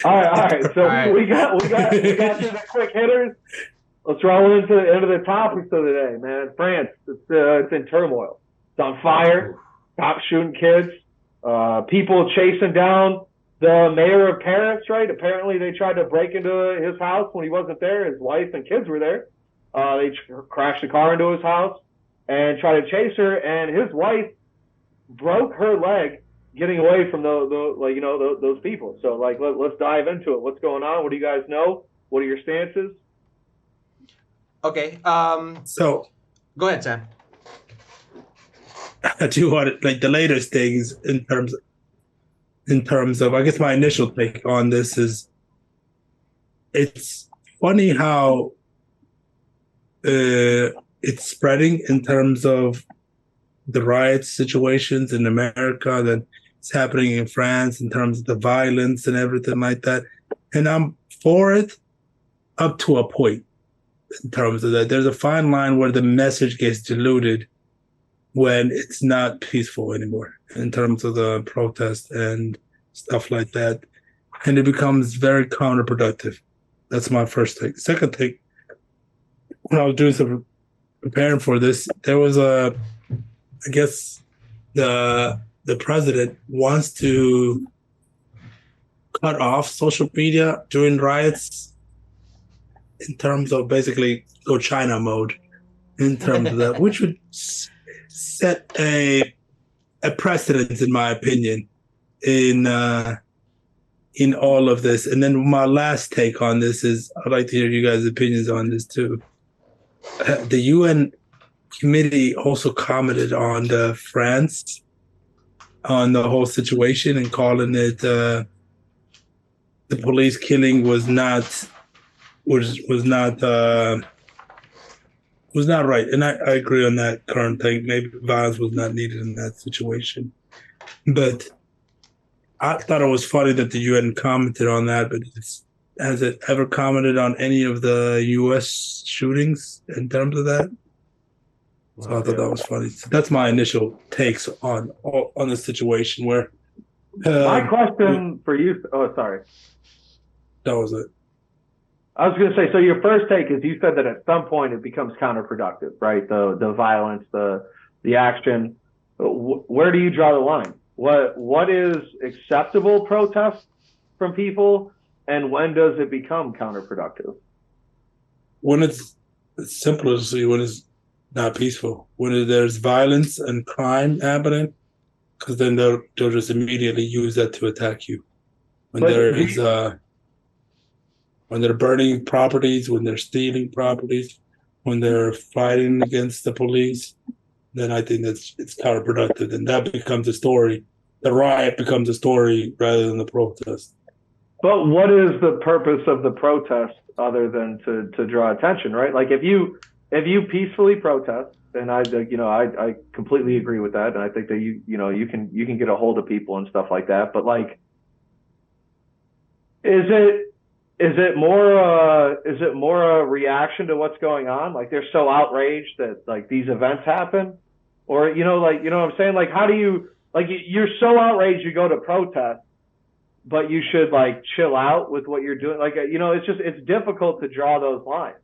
All right. So All right. we got through the quick hitters. Let's roll into the topics of the day, man. France, it's in turmoil. It's on fire. Oof. Cops shooting kids. People chasing down the mayor of Paris. Right? Apparently, they tried to break into his house when he wasn't there. His wife and kids were there. They crashed a car into his house and tried to chase her. And his wife broke her leg getting away from those people. So let's dive into it. What's going on? What do you guys know? What are your stances? Okay. So Go ahead, Sam. I do want like the latest things in terms of I guess my initial take on this is it's funny how it's spreading in terms of the riot situations in America that it's happening in France in terms of the violence and everything like that. And I'm for it up to a point in terms of that. There's a fine line where the message gets diluted when it's not peaceful anymore in terms of the protest and stuff like that. And it becomes very counterproductive. That's my first take. Second take, when I was doing some preparing for this, there was I guess the president wants to cut off social media during riots in terms of basically go China mode in terms of that, which would set a precedent, in my opinion, in all of this. And then my last take on this is I'd like to hear you guys' opinions on this too. The UN committee also commented on the France on the whole situation and calling it the police killing was not was not right. And I agree on that current thing. Maybe violence was not needed in that situation. But I thought it was funny that the UN commented on that, but has it ever commented on any of the US shootings in terms of that? So I thought that was funny. So that's my initial takes on the situation where My um, question for you. Oh, sorry. that was it. I was going to say. So your first take is you said that at some point it becomes counterproductive, right? The violence, the action. Where do you draw the line? What is acceptable protest from people, and when does it become counterproductive? When it's simple as when it's not peaceful, when there's violence and crime happening, because then they'll just immediately use that to attack you. When But there do is you, when they're burning properties, when they're stealing properties, when they're fighting against the police, then I think it's counterproductive, and that becomes a story. The riot becomes a story rather than the protest. But what is the purpose of the protest other than to draw attention, right? Like if you peacefully protest, and I completely agree with that, and I think that you can get a hold of people and stuff like that. But like, is it more a reaction to what's going on? Like they're so outraged that like these events happen, or what I'm saying? Like how do you like you're so outraged you go to protest, but you should like chill out with what you're doing. Like it's difficult to draw those lines.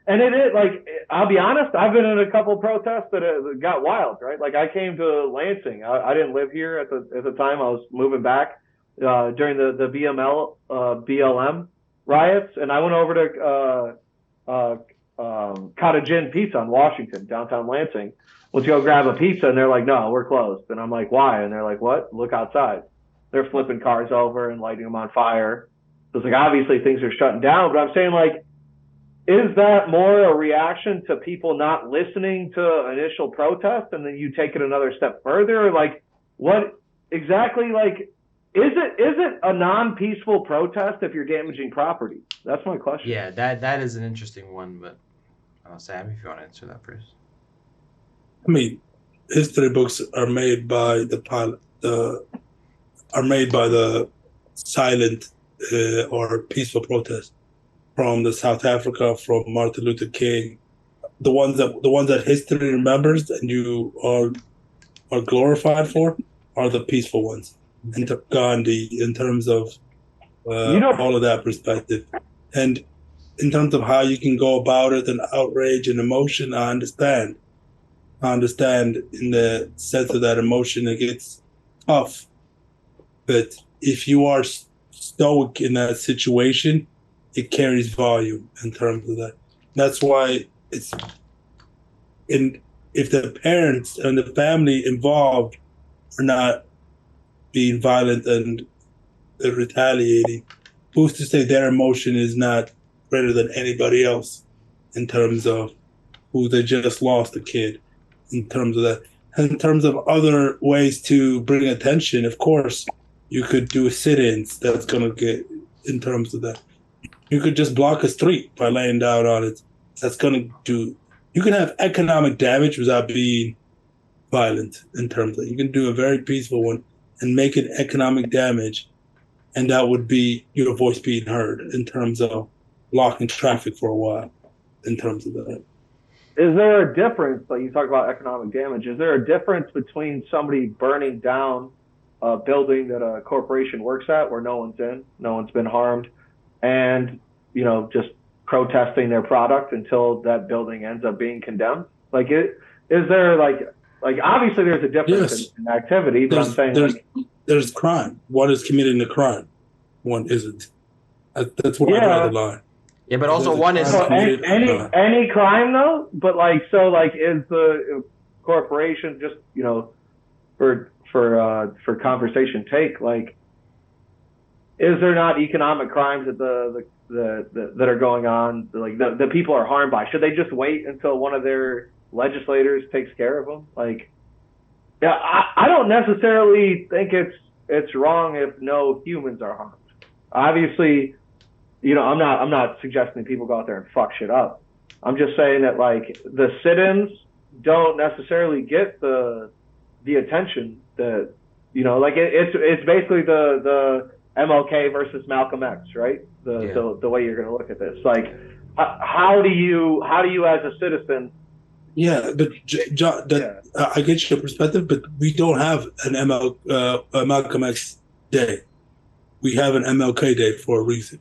And it is like I'll be honest. I've been in a couple of protests that got wild, right? Like I came to Lansing. I didn't live here at the time. I was moving back during the BLM riots, and I went over to Cottage Inn Pizza in Washington, downtown Lansing. Let's go grab a pizza, and they're like, "No, we're closed." And I'm like, "Why?" And they're like, "What? Look outside." They're flipping cars over and lighting them on fire. So it's like obviously things are shutting down, but I'm saying like, is that more a reaction to people not listening to initial protest, and then you take it another step further? Or like, what exactly like is it a non-peaceful protest if you're damaging property? That's my question. Yeah, that is an interesting one, but Sam, if you want to answer that first. I mean, history books are made by the pilot, are made by the silent or peaceful protest from the South Africa, from Martin Luther King, the ones that history remembers and you are glorified for are the peaceful ones. And Gandhi, in terms of You know, all of that perspective. And in terms of how you can go about it and outrage and emotion, I understand. I understand in the sense of that emotion, it gets tough. But if you are stoic in that situation, it carries volume in terms of that. That's why it's in if the parents and the family involved are not being violent and retaliating, who's to say their emotion is not greater than anybody else in terms of who they just lost a kid, in terms of that. In terms of other ways to bring attention, of course, you could do sit-ins. That's going to get in terms of that. You could just block a street by laying down on it. That's going to do. You can have economic damage without being violent in terms of. You can do a very peaceful one and make it economic damage, and that would be your voice being heard in terms of blocking traffic for a while. In terms of that. is there a difference? Like you talk about economic damage. Is there a difference between somebody burning down a building that a corporation works at, where no one's in, no one's been harmed, and just protesting their product until that building ends up being condemned? Like, is there like obviously there's a difference Yes. in activity, but I'm saying there's crime. One is committing a crime, one isn't. That's where I draw the line. Yeah, but also There's a one is crime committed, any crime though. But is the corporation just for conversation take, like, is there not economic crimes that that are going on, like the people are harmed by? Should they just wait until one of their legislators takes care of them? Like, yeah, I don't necessarily think it's wrong if no humans are harmed. Obviously, I'm not suggesting people go out there and fuck shit up. I'm just saying that, like, the sit-ins don't necessarily get the attention that like it's basically the MLK versus Malcolm X, right? The way you're going to look at this, like, how do you as a citizen? Yeah, but John, I get your perspective, but we don't have an Malcolm X day. We have an MLK day for a reason.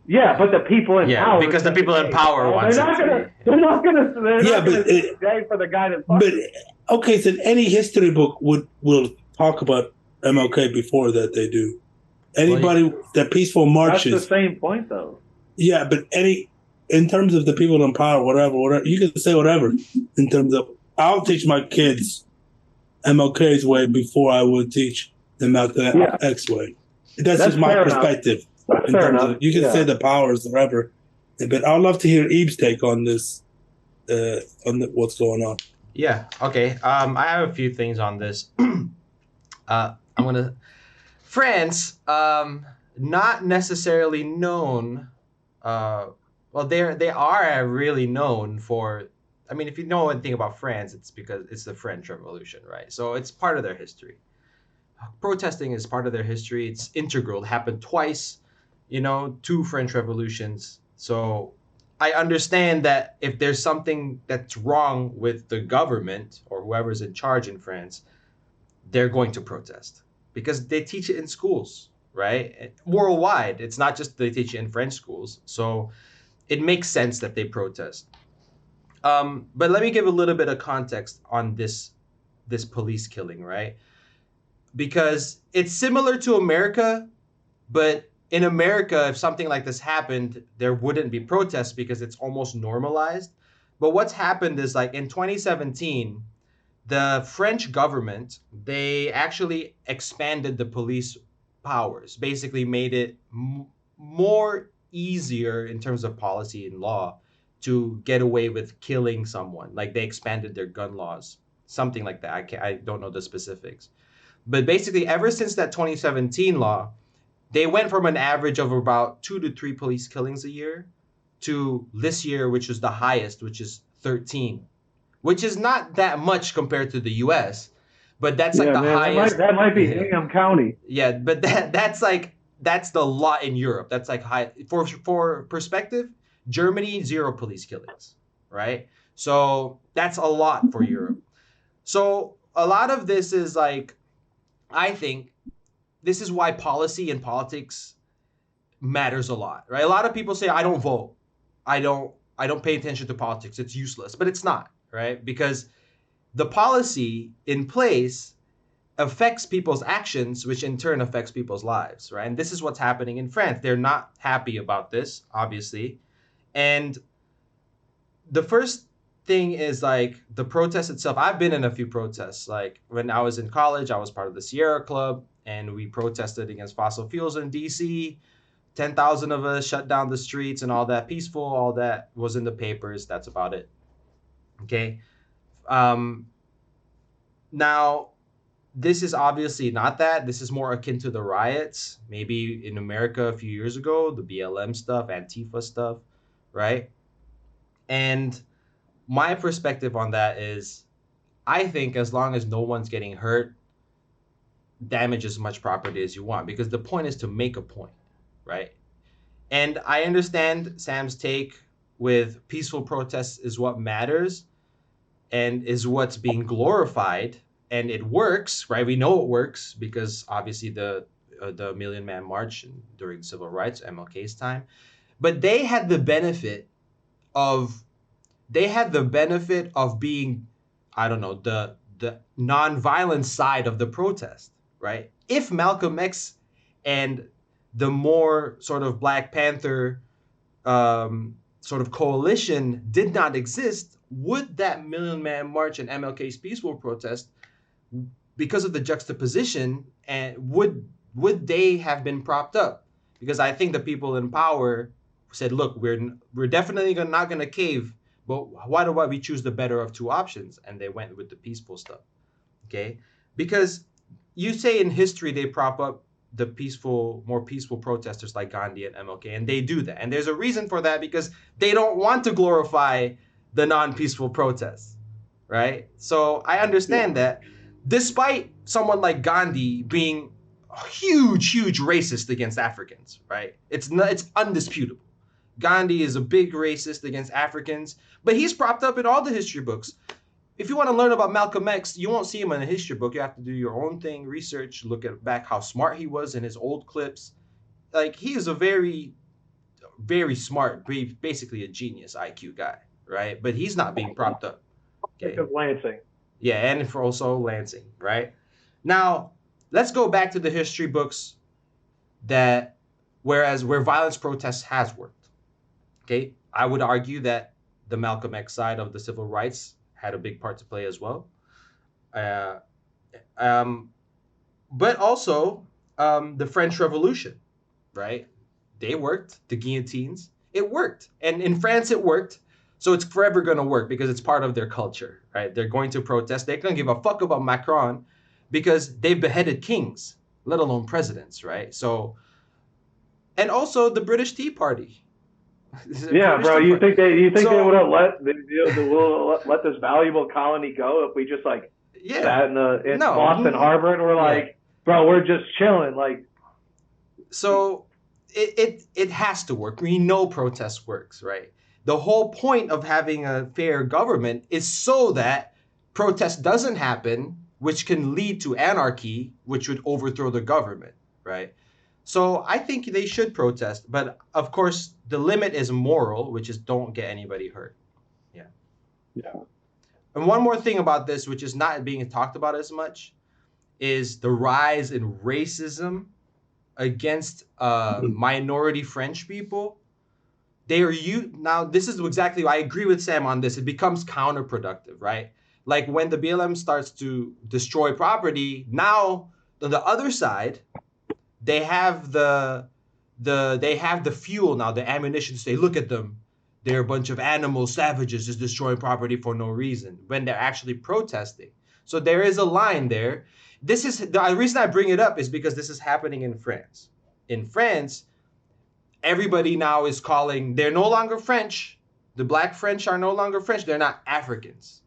Yeah, but the people in power. Because the people in power want it. They're not gonna day for the guy that. But okay, so any history book will talk about MLK before that. They do. Anybody that peaceful marches. That's the same point, though. Yeah, but in terms of the people in power, whatever, you can say whatever. In terms of, I'll teach my kids MLK's way before I would teach the Malcolm X way. That's just my perspective. In terms of, you can say the powers, whatever, but I'd love to hear Eve's take on this, what's going on. Yeah. Okay. I have a few things on this. France, not necessarily known. Well, they are really known for. I mean, if you know anything about France, it's because it's the French Revolution, right? So it's part of their history. Protesting is part of their history. It's integral. It happened twice. 2 French revolutions. So I understand that if there's something that's wrong with the government or whoever's in charge in France, they're going to protest because they teach it in schools, right? Worldwide. It's not just they teach it in French schools. So it makes sense that they protest. But let me give a little bit of context on this police killing, right? Because it's similar to America, but in America, if something like this happened, there wouldn't be protests because it's almost normalized. But what's happened is, like, in 2017, the French government, they actually expanded the police powers, basically made it more easier in terms of policy and law to get away with killing someone. Like, they expanded their gun laws, something like that. I don't know the specifics. But basically, ever since that 2017 law, they went from an average of about 2 to 3 police killings a year to this year, which is the highest, which is 13, which is not that much compared to the U.S., but that's like the highest. That might be Hingham County. Yeah, but that's the lot in Europe. That's like high. For perspective, Germany, 0 police killings, right? So that's a lot for Europe. So a lot of this is like, I think, this is why policy and politics matters a lot, right? A lot of people say, I don't vote. I don't pay attention to politics. It's useless. But it's not, right? Because the policy in place affects people's actions, which in turn affects people's lives, right? And this is what's happening in France. They're not happy about this, obviously. And the first thing is like the protest itself. I've been in a few protests. Like when I was in college, I was part of the Sierra Club and we protested against fossil fuels in DC. 10,000 of us shut down the streets and all that, peaceful, all that was in the papers. That's about it. Okay. Um, Now, this is obviously not that. This is more akin to the riots, maybe in America a few years ago, the BLM stuff, Antifa stuff, right? And my perspective on that is I think as long as no one's getting hurt, damage as much property as you want, because the point is to make a point, right? And I understand Sam's take with peaceful protests is what matters and is what's being glorified, and it works, right? We know it works because obviously the Million Man March during the Civil Rights, MLK's time, but of they had the benefit of being, I don't know, the non-violent side of the protest, right? If Malcolm X and the more sort of Black Panther sort of coalition did not exist, would that Million Man March and MLK's peaceful protest, because of the juxtaposition, and would they have been propped up? Because I think the people in power said, "Look, we're definitely not going to cave, but why do we choose the better of two options?" And they went with the peaceful stuff. Okay, because you say in history they prop up the more peaceful protesters like Gandhi and MLK, and they do that. And there's a reason for that because they don't want to glorify the non-peaceful protests, right? So I understand that, despite someone like Gandhi being a huge racist against Africans, right? It's undisputable. Gandhi is a big racist against Africans, but he's propped up in all the history books. If you want to learn about Malcolm X, you won't see him in a history book. You have to do your own thing, research, look at back how smart he was in his old clips. Like, he is a very, very smart, basically a genius IQ guy, right? But he's not being propped up. Okay. Of Lansing. Yeah, and for also Lansing, right? Now, let's go back to the history books where violence protests has worked. Okay, I would argue that the Malcolm X side of the civil rights had a big part to play as well. But also the French Revolution, right? They worked. The guillotines, it worked. And in France, it worked. So it's forever going to work because it's part of their culture, right? They're going to protest. They're going to give a fuck about Macron because they've beheaded kings, let alone presidents, right? So, and also the British Tea Party. Yeah, bro. You think they would have let this valuable colony go if we just like sat in Boston Harbor and we're like, bro, we're just chilling, like. So it has to work. We know protest works, right? The whole point of having a fair government is so that protest doesn't happen, which can lead to anarchy, which would overthrow the government, right? So I think they should protest, but of course the limit is moral, which is don't get anybody hurt. Yeah. And one more thing about this, which is not being talked about as much, is the rise in racism against minority French people. Now this is exactly, I agree with Sam on this. It becomes counterproductive, right? Like when the BLM starts to destroy property, now on the other side, they have the fuel now, the ammunition to say, look at them. They're a bunch of animal savages just destroying property for no reason when they're actually protesting. So there is a line there. This is the reason I bring it up is because this is happening in France. In France, everybody now is they're no longer French. The Black French are no longer French. They're not Africans.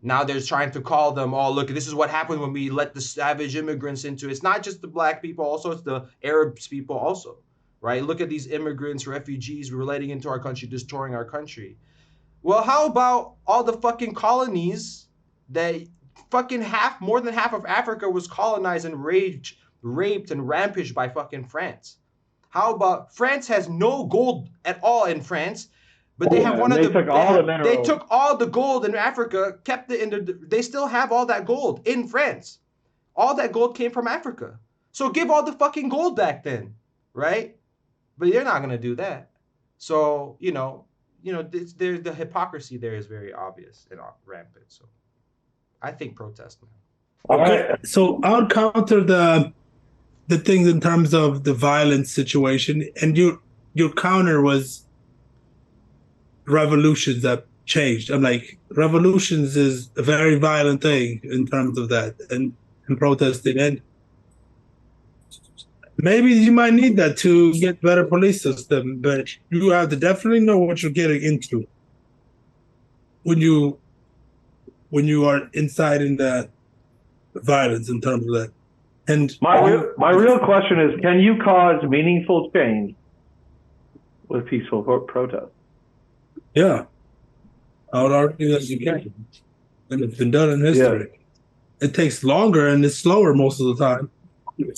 Now they're trying to call them, oh, look, this is what happened when we let the savage immigrants into it. It's not just the Black people, also it's the Arab people also, right? Look at these immigrants, refugees relating into our country, destroying our country. Well, how about all the fucking colonies that fucking more than half of Africa was colonized and raped and rampaged by fucking France? How about France has no gold at all in France, but they have one of they the took all the minerals. they took all the gold in Africa, kept it in they still have all that gold in France. All that gold came from Africa. So give all the fucking gold back then, right? But you're not gonna do that. So the hypocrisy there is very obvious and rampant. So I think protest, man. All Okay, right. so I'll counter the things in terms of the violence situation, and your counter was revolutions that changed. I'm like, revolutions is a very violent thing in terms of that and protesting, and maybe you might need that to get better police system, but you have to definitely know what you're getting into when you are inside in that violence in terms of that. And My real question is, can you cause meaningful change with peaceful protest? yeah, I would argue that you can, and it's been done in history. It takes longer and it's slower most of the time.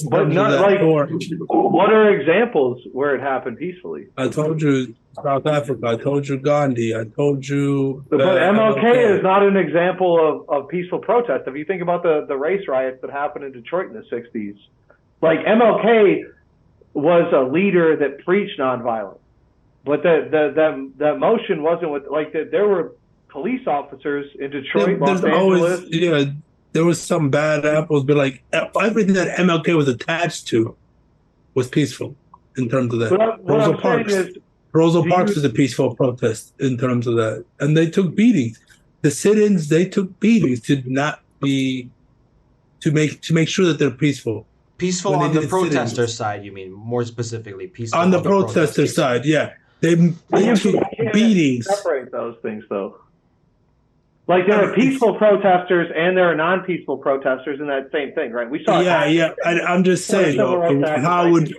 But not like, what are examples where it happened peacefully? I told you South Africa. I told you Gandhi. I told you. But MLK is not an example of peaceful protest. If you think about the race riots that happened in Detroit in the 60s, like MLK was a leader that preached nonviolence. But that motion wasn't with, like, there were police officers in Detroit, Los Angeles. There was some bad apples, but like everything that MLK was attached to was peaceful in terms of that. Rosa Parks is a peaceful protest in terms of that, and they took beatings. The sit-ins, they took beatings to not be to make sure that they're peaceful. Peaceful on the protester side, you mean? More specifically, peaceful on the protester side. Yeah, they took beatings. Separate those things, though. Like, there are peaceful protesters and there are non-peaceful protesters in that same thing, right? We saw. Yeah. I'm just saying, how would?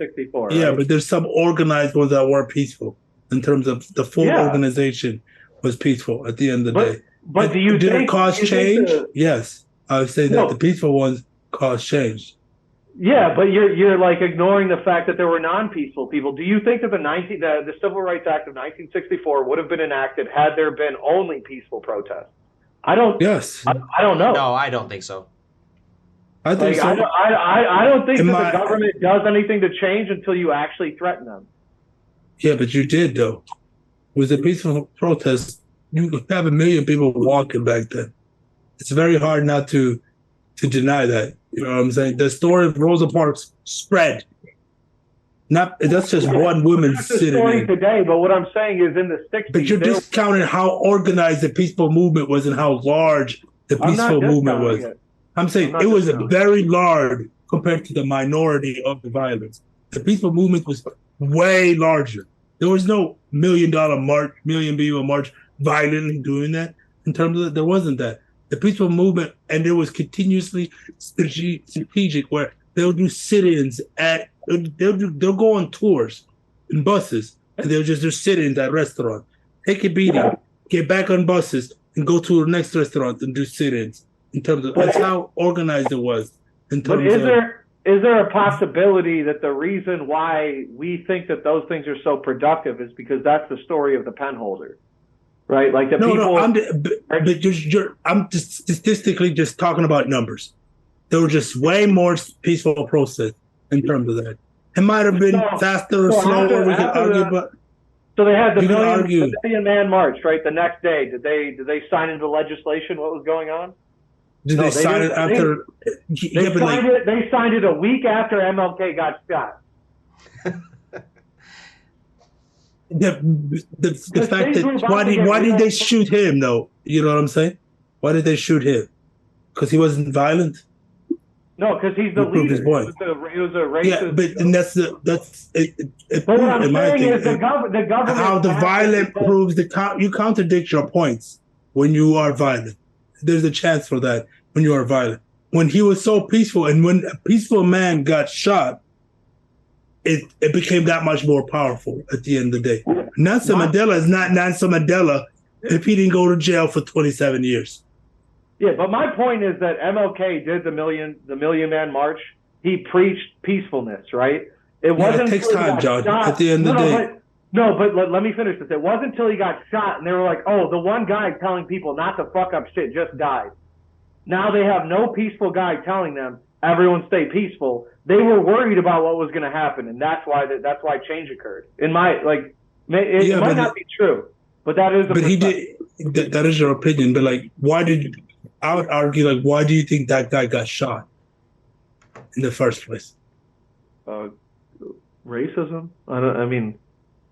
Yeah, right? But there's some organized ones that were peaceful in terms of the full organization was peaceful at the end of the day. But did it cause change? Yes, I would say that the peaceful ones caused change. Yeah, but you're like ignoring the fact that there were non-peaceful people. Do you think that the Civil Rights Act of 1964 would have been enacted had there been only peaceful protests? I don't. Yes. I don't know. No, I don't think so. I think so. I don't think that the government does anything to change until you actually threaten them. Yeah, but you did, though. It was a peaceful protest. You have 1 million people walking back then. It's very hard not to deny that. You know what I'm saying? The story of Rosa Parks spread. That's just one woman sitting story today, but what I'm saying is in the 60s. But you're discounting how organized the peaceful movement was and how large the peaceful movement was. I'm saying it was very large compared to the minority of the violence. The peaceful movement was way larger. There was no $1 million people march violently doing that. In terms of there wasn't that. The peaceful movement, and it was continuously strategic where they'll do sit-ins they'll go on tours in buses and they'll just do sit-ins at restaurants, take a beating, get back on buses and go to the next restaurant and do sit-ins. In terms of that's how organized it was. Is there a possibility that the reason why we think that those things are so productive is because that's the story of the pen holder, right? Like I'm just statistically just talking about numbers. There were just way more peaceful process in terms of that. It might have been faster or slower. We can argue, but so they had the million man march, right? The next day, did they sign into legislation? What was going on? Did they sign it after? They signed it a week after MLK got shot. The fact that why did they shoot him though? You know what I'm saying? Why did they shoot him? Because he wasn't violent. No, because he's the leader. It was a racist. Yeah, but and that's it. But what I'm saying is the government. How the violent proves you contradict your points when you are violent. There's a chance for that when you are violent. When he was so peaceful, and when a peaceful man got shot, it became that much more powerful at the end of the day. Nelson Mandela is not Nelson Mandela if he didn't go to jail for 27 years. Yeah, but my point is that MLK did the million man march. He preached peacefulness, right? It wasn't it takes until he time, got John. shot. At the end of the day. But let me finish this. It wasn't until he got shot and they were like, oh, the one guy telling people not to fuck up shit just died. Now they have no peaceful guy telling them everyone stay peaceful. They were worried about what was going to happen, and that's why change occurred. It might not be true, but that is. But he did. That is your opinion. But like, I would argue, like, why do you think that guy got shot in the first place? Racism. I mean,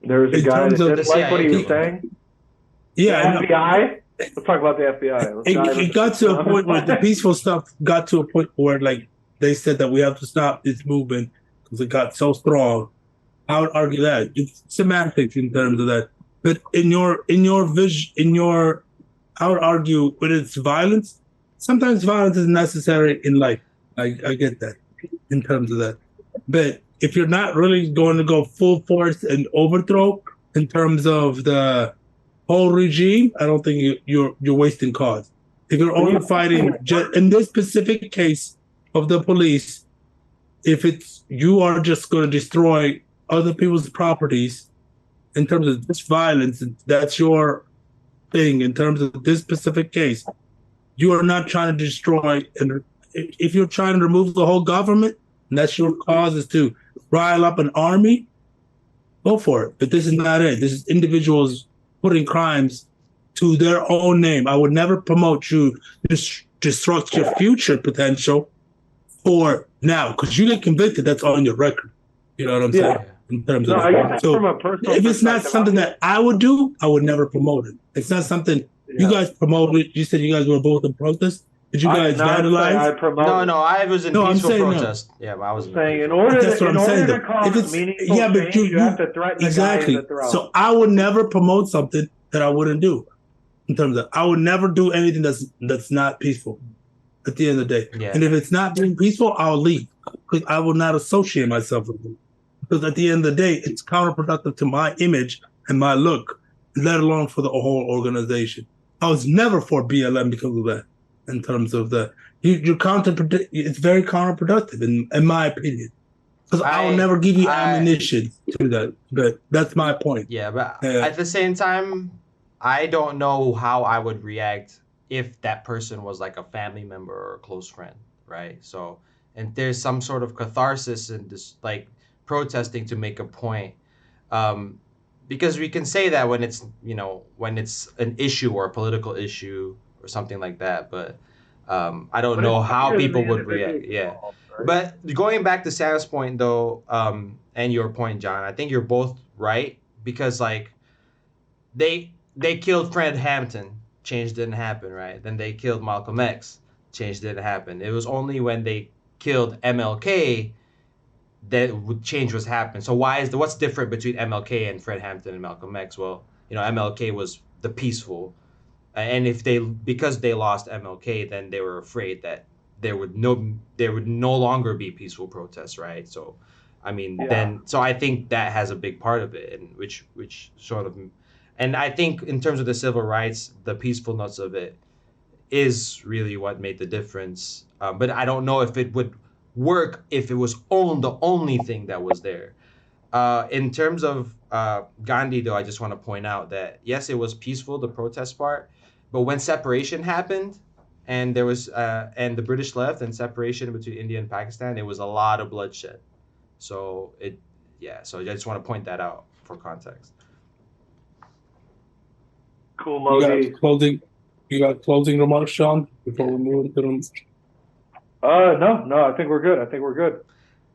there was a In guy that terms of didn't the like what he was CIA saying. Yeah, The FBI. Let's talk about the FBI. it got to a point where the peaceful stuff got to a point where, like, they said that we have to stop this movement because it got so strong. I would argue that it's semantics in terms of that. But in your vision, I would argue with its violence. Sometimes violence is necessary in life. I get that in terms of that. But if you're not really going to go full force and overthrow in terms of the whole regime, I don't think you're wasting cause. If you're only fighting in this specific case of the police, if you are just going to destroy other people's properties in terms of this violence, that's your thing. In terms of this specific case, you are not trying to destroy. And if you're trying to remove the whole government, and that's your cause is to rile up an army, go for it. But this is not it. This is individuals putting crimes to their own name. I would never promote you to destruct your future potential for now, because you get convicted, that's on your record. You know what I'm saying? In terms of that. So from a personal if it's not something that I would do, I would never promote it. It's not something you guys promoted. You said you guys were both in protest. Did you guys vandalize? No, I was in peaceful protest. No. Yeah, but I was saying in order that's what I'm saying. To cause meaningful change, you have to threaten exactly. the guy in the throat. So I would never promote something that I wouldn't do. In terms of, I would never do anything that's not peaceful. At the end of the day, and if it's not being peaceful, I'll leave because I will not associate myself with it. Because at the end of the day, it's counterproductive to my image and my look, let alone for the whole organization. I was never for BLM because of that. In terms of you're it's very counterproductive in my opinion. Because I will never give you ammunition to that. But that's my point. Yeah, but at the same time, I don't know how I would react if that person was like a family member or a close friend, right? So, and there's some sort of catharsis in this, like protesting to make a point, because we can say that when it's an issue or a political issue or something like that, but I don't know how people would react. Yeah, right? But going back to Sam's point though, and your point, John, I think you're both right because like they killed Fred Hampton. Change didn't happen, right? Then they killed Malcolm X. Change didn't happen. It was only when they killed MLK that change was happening. So what's different between MLK and Fred Hampton and Malcolm X? Well, MLK was the peaceful, and because they lost MLK, then they were afraid that there would no longer be peaceful protests, right? So, I mean, so I think that has a big part of it, and which sort of. And I think in terms of the civil rights, the peacefulness of it is really what made the difference. But I don't know if it would work if it was the only thing that was there. In terms of Gandhi, though, I just want to point out that, yes, it was peaceful, the protest part. But when separation happened and there was and the British left and separation between India and Pakistan, it was a lot of bloodshed. So so I just want to point that out for context. Cool, Mogi. You got closing remarks, Sean, before we move into them? No, I think we're good.